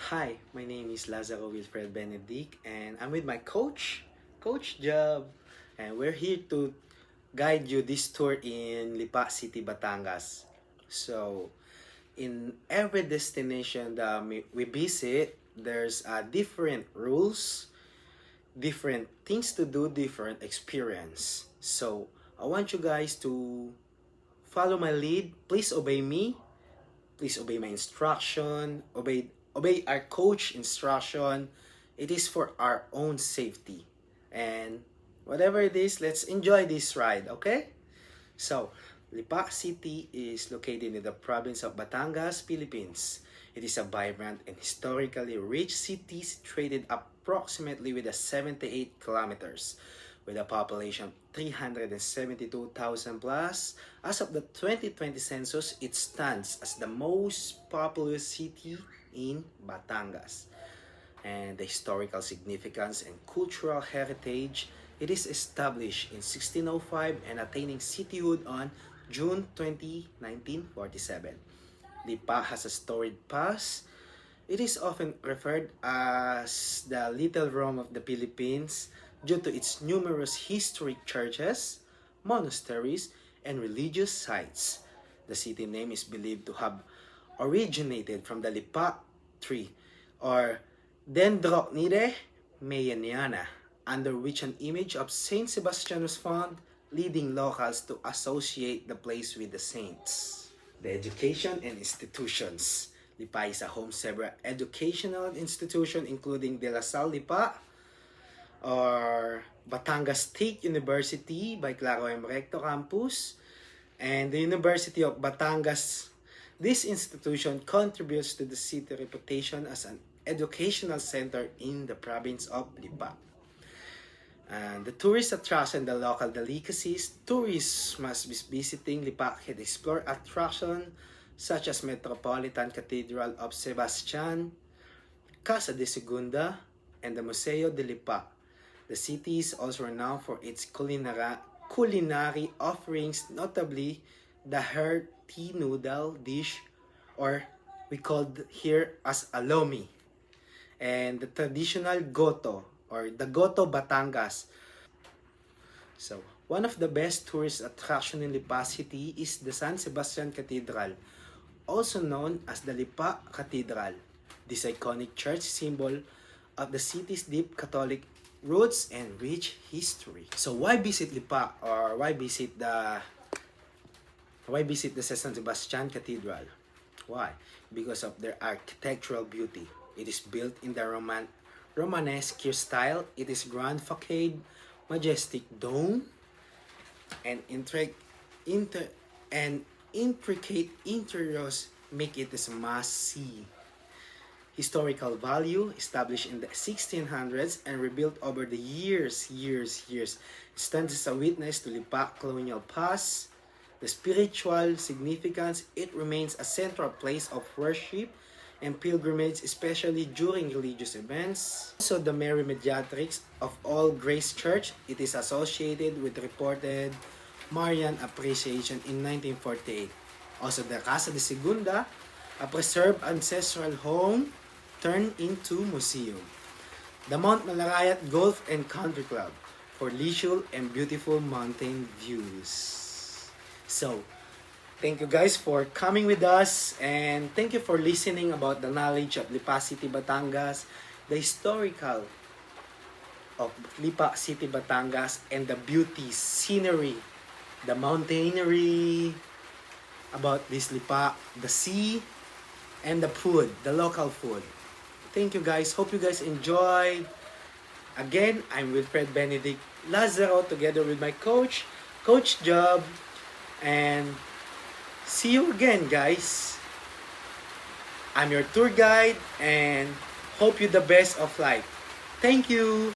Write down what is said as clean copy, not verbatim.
Hi, my name is Lazaro Wilfred Benedict, and I'm with my coach, Coach Job, and we're here to guide you this tour in Lipa City, Batangas. So, in every destination that we visit, there's different rules, different things to do, different experience. So, I want you guys to follow my lead. Please obey me. Please obey my instruction. Obey our coach instruction. It is for our own safety. And whatever it is, let's enjoy this ride, okay? So, Lipa City is located in the province of Batangas, Philippines. It is a vibrant and historically rich city situated approximately with a 78 kilometers with a population of 372,000 plus. As of the 2020 census, it stands as the most populous city in Batangas. And the historical significance and cultural heritage, it is established in 1605 and attaining cityhood on June 20, 1947. Lipa has a storied past. It is often referred as the Little Rome of the Philippines due to its numerous historic churches, monasteries, and religious sites. The city name is believed to have originated from the Lipa tree or Dendrocnide meyeniana, under which an image of Saint Sebastian was found, leading locals to associate the place with the saints. The education and institutions. Lipa is a home several educational institutions including De La Salle Lipa or Batangas State University by Claro M. Recto Campus and the University of Batangas. This institution contributes to the city reputation as an educational center in the province of Lipa. And the tourist attraction, the local delicacies, tourists must be visiting Lipa can explore attractions such as Metropolitan Cathedral of Sebastian, Casa de Segunda, and the Museo de Lipa. The city is also renowned for its culinary offerings, notably the hearty noodle dish, or we called here as alomi, and the traditional goto, or the Goto Batangas. So, one of the best tourist attraction in Lipa City is the San Sebastian Cathedral, also known as the Lipa Cathedral. This iconic church symbol of the city's deep Catholic roots and rich history. So why visit Lipa, or why visit the San Sebastian Cathedral? Why? Because of their architectural beauty. It is built in the Romanesque style. It is grand facade, majestic dome, and intricate interiors make it a must-see. Historical value, established in the 1600s and rebuilt over the years, stands as a witness to Lipa colonial past. The spiritual significance, it remains a central place of worship and pilgrimage, especially during religious events. Also, the Mary Mediatrix of All Grace Church, it is associated with reported Marian appreciation in 1948. Also, the Casa de Segunda, a preserved ancestral home turned into museum. The Mount Malarayat Golf and Country Club for leisure and beautiful mountain views. So, thank you guys for coming with us, and thank you for listening about the knowledge of Lipa City, Batangas, the historical of Lipa City, Batangas, and the beauty, scenery, the mountainery, about this Lipa, the sea, and the food, the local food. Thank you guys. Hope you guys enjoyed. Again, I'm Wilfred Benedict Lazaro together with my coach, Coach Job, and see you again, guys. I'm your tour guide and hope you the best of life. Thank you.